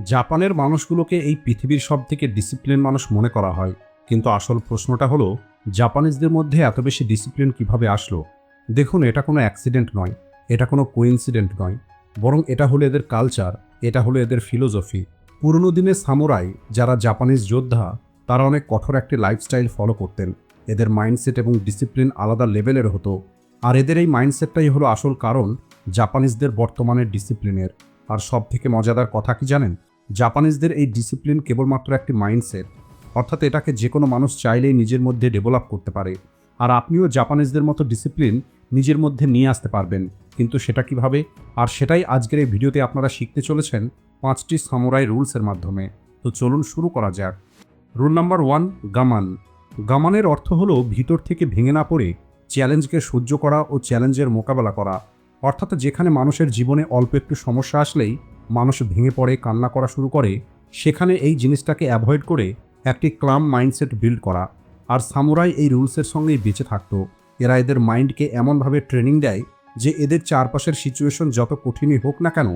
জাপানের মানুষগুলোকে এই পৃথিবীর সবথেকে ডিসিপ্লিন মানুষ মনে করা হয়, কিন্তু আসল প্রশ্নটা হলো জাপানিজদের মধ্যে এত বেশি ডিসিপ্লিন কিভাবে আসলো। দেখুন, এটা কোনো অ্যাক্সিডেন্ট নয়, এটা কোনো কোইন্সিডেন্ট নয়, বরং এটা হলো এদের কালচার, এটা হলো এদের ফিলোসফি। পুরনো দিনে সামুরাই, যারা জাপানিজ যোদ্ধা, তারা অনেক কঠোর একটি লাইফস্টাইল ফলো করতেন। এদের মাইন্ডসেট এবং ডিসিপ্লিন আলাদা লেভেলের হতো। আর এদের এই মাইন্ডসেটটাই হলো আসল কারণ জাপানিজদের বর্তমানের ডিসিপ্লিনের। আর সব থেকে মজাদার কথা কি জানেন, জাপানিজদের এই ডিসিপ্লিন কেবলমাত্র একটি মাইন্ডসেট, অর্থাৎ এটাকে যে কোনো মানুষ চাইলেই নিজের মধ্যে ডেভেলপ করতে পারে। আর আপনিও জাপানিজদের মতো ডিসিপ্লিন নিজের মধ্যে নিয়ে আসতে পারবেন, কিন্তু সেটা কিভাবে? আর সেটাই আজকের এই ভিডিওতে আপনারা শিখতে চলেছেন 5টি সামুরাই রুলসের মাধ্যমে। তো চলুন শুরু করা যাক। Rule number 1, গামান। গামানের অর্থ হলো ভিতর থেকে ভেঙে না পড়ে চ্যালেঞ্জকে সহ্য করা ও চ্যালেঞ্জের মোকাবেলা করা। অর্থাৎ যেখানে মানুষের জীবনে অল্প একটু সমস্যা আসলেই মানুষ ভেঙে পড়ে, কান্না করা শুরু করে, সেখানে এই জিনিসটাকে অ্যাভয়েড করে একটি ক্লাম মাইন্ডসেট বিল্ড করা। আর সামুরাই এই রুলসের সঙ্গেই বেঁচে থাকতো। এরা এদের মাইন্ডকে এমনভাবে ট্রেনিং দেয় যে এদের চারপাশের সিচুয়েশন যত কঠিনই হোক না কেন,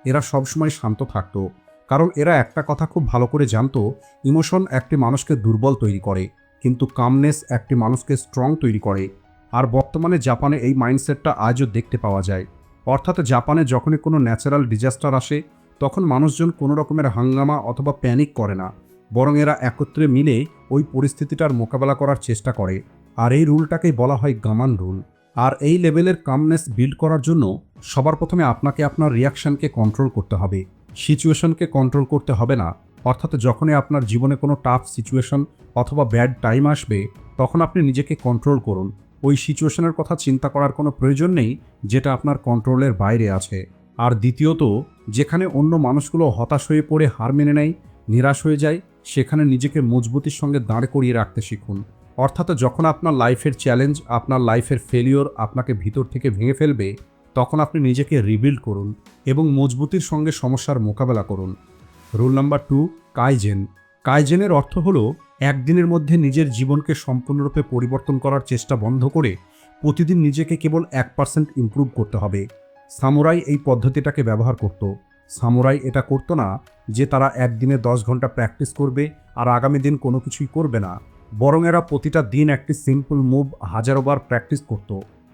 এরা সবসময় শান্ত থাকতো। কারণ এরা একটা কথা খুব ভালো করে জানতো, ইমোশন একটি মানুষকে দুর্বল তৈরি করে, কিন্তু কামনেস একটি মানুষকে স্ট্রং তৈরি করে। আর বর্তমানে জাপানে এই মাইন্ডসেটটা আজও দেখতে পাওয়া যায়। অর্থাৎ জাপানে যখনই কোনো ন্যাচারাল ডিজাস্টার আসে, তখন মানুষজন কোনো রকমের হাঙ্গামা অথবা প্যানিক করে না, বরং এরা একত্রে মিলে ওই পরিস্থিতিটার মোকাবেলা করার চেষ্টা করে। আর এই রুলটাকেই বলা হয় গামান রুল। আর এই লেভেলের কামনেস বিল্ড করার জন্য সবার প্রথমে আপনাকে আপনার রিয়াকশনকে কন্ট্রোল করতে হবে, সিচুয়েশনকে কন্ট্রোল করতে হবে না। অর্থাৎ যখনই আপনার জীবনে কোনো টাফ সিচুয়েশন অথবা ব্যাড টাইম আসবে, তখন আপনি নিজেকে কন্ট্রোল করুন। ওই সিচুয়েশনের কথা চিন্তা করার কোনো প্রয়োজন নেই যেটা আপনার কন্ট্রোলের বাইরে আছে। আর দ্বিতীয়ত, যেখানে অন্য মানুষগুলো হতাশ হয়ে পড়ে হার মেনে নেয়, নিরাশ হয়ে যায়, সেখানে নিজেকে মজবুতির সঙ্গে দাঁড় করিয়ে রাখতে শিখুন। অর্থাৎ যখন আপনার লাইফের চ্যালেঞ্জ, আপনার লাইফের ফেলিওর আপনাকে ভিতর থেকে ভেঙে ফেলবে, তখন আপনি নিজেকে রিবিল্ড করুন এবং মজবুতির সঙ্গে সমস্যার মোকাবেলা করুন। Rule number 2, kaizen. কাইজেনের অর্থ হলো একদিনের মধ্যে নিজের জীবনকে সম্পূর্ণরূপে পরিবর্তন করার চেষ্টা বন্ধ করে প্রতিদিন নিজেকে কেবল 1% ইমপ্রুভ করতে হবে। সামুরাই এই পদ্ধতিটাকে ব্যবহার করত। সামুরাই এটা করতো না যে তারা একদিনে 10 ঘন্টা প্র্যাকটিস করবে আর আগামী দিন কোনো কিছুই করবে না, বরং এরা প্রতিটা দিন একটি সিম্পল মুভ হাজারোবার প্র্যাকটিস করত,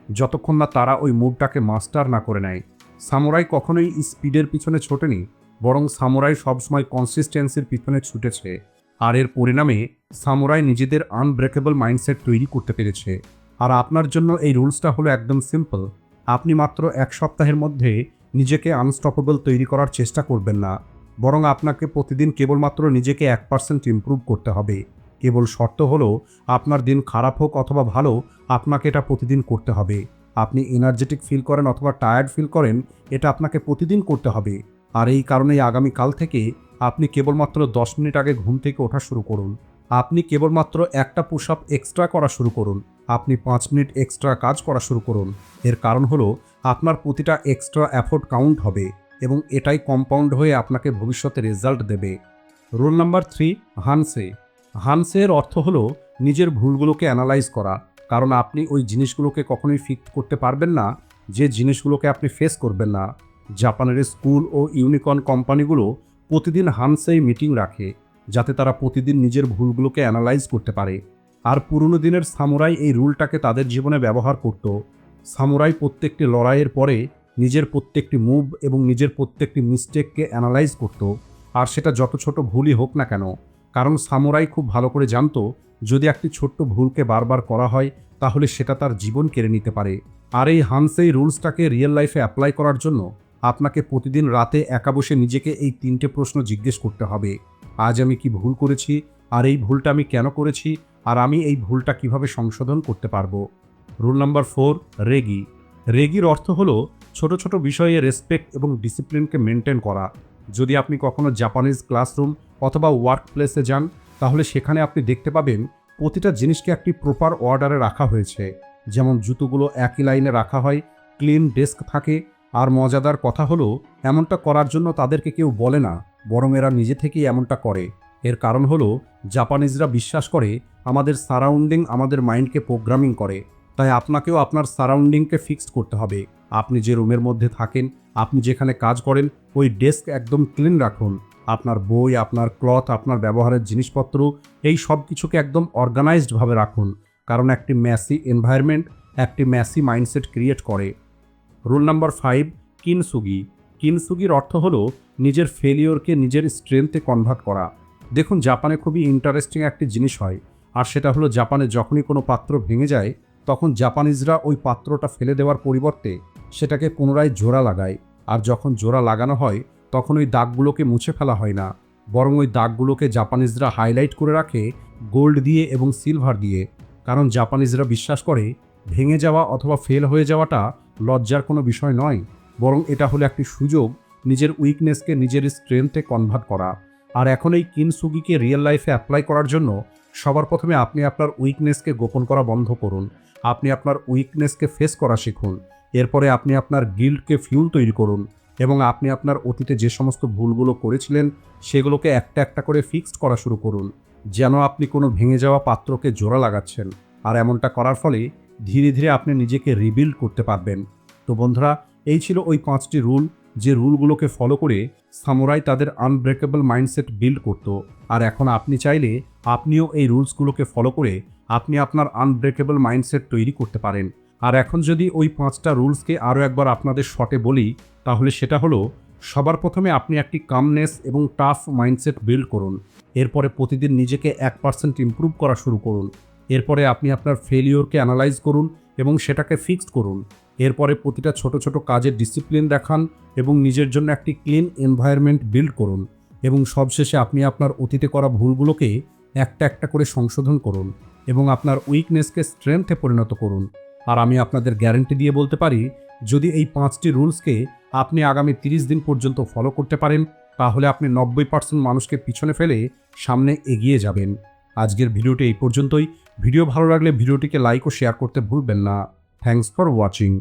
যতক্ষণ না তারা ওই মুভটাকে মাস্টার না করে নেয়। সামুরাই কখনোই স্পিডের পিছনে ছোটেনি, বরং সামুরাই সবসময় কনসিস্টেন্সির পিছনে ছুটেছে। আর এর পরিণামে সামুরাই নিজেদের আনব্রেকেবল মাইন্ডসেট তৈরি করতে পেরেছে। আর আপনার জন্য এই রুলসটা হলো একদম সিম্পল। আপনি মাত্র 1 সপ্তাহের মধ্যে নিজেকে আনস্টপেবল তৈরি করার চেষ্টা করবেন না, বরং আপনাকে প্রতিদিন কেবলমাত্র নিজেকে 1% ইমপ্রুভ করতে হবে। কেবল শর্ত হলো, আপনার দিন খারাপ হোক অথবা ভালো, আপনাকে এটা প্রতিদিন করতে হবে। আপনি এনার্জেটিক ফিল করেন অথবা টায়ার্ড ফিল করেন, এটা আপনাকে প্রতিদিন করতে হবে। আর এই কারণেই আগামীকাল থেকে আপনি কেবলমাত্র 10 মিনিট আগে ঘুম থেকে ওঠা শুরু করুন। আপনি কেবলমাত্র একটা পুশ আপ এক্সট্রা করা শুরু করুন। আপনি 5 মিনিট এক্সট্রা কাজ করা শুরু করুন। এর কারণ হলো, আপনার প্রতিটা এক্সট্রা এফোর্ট কাউন্ট হবে এবং এটাই কম্পাউন্ড হয়ে আপনাকে ভবিষ্যতে রেজাল্ট দেবে। Rule number 3, হানসে। হানসের অর্থ হলো নিজের ভুলগুলোকে অ্যানালাইজ করা। কারণ আপনি ওই জিনিসগুলোকে কখনোই ফিক্স করতে পারবেন না যে জিনিসগুলোকে আপনি ফেস করবেন না। জাপানের স্কুল ও ইউনিকর্ন কোম্পানিগুলো প্রতিদিন হানসেই মিটিং রাখে, যাতে তারা প্রতিদিন নিজের ভুলগুলোকে অ্যানালাইজ করতে পারে। আর পুরনো দিনের সামুরাই এই রুলটাকে তাদের জীবনে ব্যবহার করত। সামুরাই প্রত্যেকটি লড়াইয়ের পরে নিজের প্রত্যেকটি মুভ এবং নিজের প্রত্যেকটি মিস্টেককে অ্যানালাইজ করত, আর সেটা যত ছোট ভুলই হোক না কেন। কারণ সামুরাই খুব ভালো করে জানতো, যদি একটি ছোট্ট ভুলকে বারবার করা হয়, তাহলে সেটা তার জীবন কেড়ে নিতে পারে। আর এই হানসেই রুলসটাকে রিয়েল লাইফে অ্যাপ্লাই করার জন্য আপনাকে প্রতিদিন রাতে একা বসে নিজেকে এই 3টে প্রশ্ন জিজ্ঞেস করতে হবে। আজ আমি কি ভুল করেছি, আর এই ভুলটা আমি কেন করেছি, আর আমি এই ভুলটা কিভাবে সংশোধন করতে পারবো। Rule number 4, রেগি। রেগির অর্থ হলো ছোট ছোট বিষয়ে রেসপেক্ট এবং ডিসিপ্লিনকে মেনটেন করা। যদি আপনি কখনো জাপানিজ ক্লাসরুম অথবা ওয়ার্ক প্লেসে যান, তাহলে সেখানে আপনি দেখতে পাবেন প্রতিটা জিনিসকে একটি প্রপার অর্ডারে রাখা হয়েছে। যেমন জুতোগুলো একই লাইনে রাখা হয়, ক্লিন ডেস্ক থাকে। আর মজাদার কথা হলো, এমনটা করার জন্য তাদেরকে কেউ বলে না, বরং এরা নিজে থেকেই এমনটা করে। এর কারণ হলো, জাপানিজরা বিশ্বাস করে আমাদের সারাউন্ডিং আমাদের মাইন্ডকে প্রোগ্রামিং করে। তাই আপনাকেও আপনার সারাউন্ডিংকে ফিক্সড করতে হবে। আপনি যে রুমের মধ্যে থাকেন, আপনি যেখানে কাজ করেন, ওই ডেস্ক একদম ক্লিন রাখুন। আপনার বই, আপনার ক্লথ, আপনার ব্যবহারের জিনিসপত্র এই সব কিছুকে একদম অর্গানাইজডভাবে রাখুন, কারণ একটি ম্যাসি এনভায়রনমেন্ট একটি ম্যাসি মাইন্ডসেট ক্রিয়েট করে। Rule number 5, kintsugi. কিনসুগির অর্থ হলো নিজের ফেলিওরকে নিজের স্ট্রেংথে কনভার্ট করা। দেখুন, জাপানে খুবই ইন্টারেস্টিং একটি জিনিস হয়, আর সেটা হলো জাপানে যখনই কোনো পাত্র ভেঙে যায় তখন জাপানিজরা ওই পাত্রটা ফেলে দেওয়ার পরিবর্তে সেটাকে পুনরায় জোড়া লাগায়। আর যখন জোড়া লাগানো হয় তখন ওই দাগগুলোকে মুছে ফেলা হয় না, বরং ওই দাগগুলোকে জাপানিজরা হাইলাইট করে রাখে গোল্ড দিয়ে এবং সিলভার দিয়ে। কারণ জাপানিজরা বিশ্বাস করে ভেঙে যাওয়া অথবা ফেল হয়ে যাওয়াটা লজ্জার কোনো বিষয় নয়, বরং এটা হলো একটি সুযোগ নিজের উইকনেসকে নিজের স্ট্রেংথে কনভার্ট করা। আর এখন এই কিনসুগিকে রিয়েল লাইফে অ্যাপ্লাই করার জন্য সবার প্রথমে আপনি আপনার উইকনেসকে গোপন করা বন্ধ করুন। আপনি আপনার উইকনেসকে ফেস করা শিখুন। এরপরে আপনি আপনার গিল্টকে ফিউল তৈরি করুন এবং আপনি আপনার অতীতে যে সমস্ত ভুলগুলো করেছিলেন সেগুলোকে একটা একটা করে ফিক্সড করা শুরু করুন, যেন আপনি কোনো ভেঙে যাওয়া পাত্রকে জোড়া লাগাচ্ছেন। আর এমনটা করার ফলে ধীরে ধীরে আপনি নিজেকে রিবিল্ড করতে পারবেন। তো বন্ধুরা, এই ছিল ওই 5টি রুল, যে রুলগুলোকে ফলো করে সামুরাই তাদের আনব্রেকেবল মাইন্ডসেট বিল্ড করত। আর এখন আপনি চাইলে আপনিও এই রুলসগুলোকে ফলো করে আপনি আপনার আনব্রেকেবল মাইন্ডসেট তৈরি করতে পারেন। আর এখন যদি ওই 5টা রুলসকে আরও একবার আপনাদের শর্টে বলি, তাহলে সেটা হলো, সবার প্রথমে আপনি একটি কামনেস এবং টাফ মাইন্ডসেট বিল্ড করুন। এরপরে প্রতিদিন নিজেকে 1% ইমপ্রুভ করা শুরু করুন। এরপরে আপনি আপনার ফেলিওরকে অ্যানালাইজ করুন এবং সেটাকে ফিক্সড করুন। এরপরে প্রতিটা ছোট ছোট কাজে ডিসিপ্লিন দেখান এবং নিজের জন্য একটি ক্লিন এনভায়রনমেন্ট বিল্ড করুন। এবং সবশেষে আপনি আপনার অতীতে করা ভুলগুলোকে একটা একটা করে সংশোধন করুন এবং আপনার উইকনেসকে স্ট্রেংথে পরিণত করুন। আর আমি আপনাদের গ্যারান্টি দিয়ে বলতে পারি, যদি এই 5টি রুলসকে আপনি আগামী 30 দিন পর্যন্ত ফলো করতে পারেন, তাহলে আপনি 90% মানুষকে পিছনে ফেলে সামনে এগিয়ে যাবেন। আজকের ভিডিওটি এই পর্যন্তই। ভিডিও ভালো লাগলে ভিডিওটিকে লাইক ও শেয়ার করতে ভুলবেন না। Thanks for watching.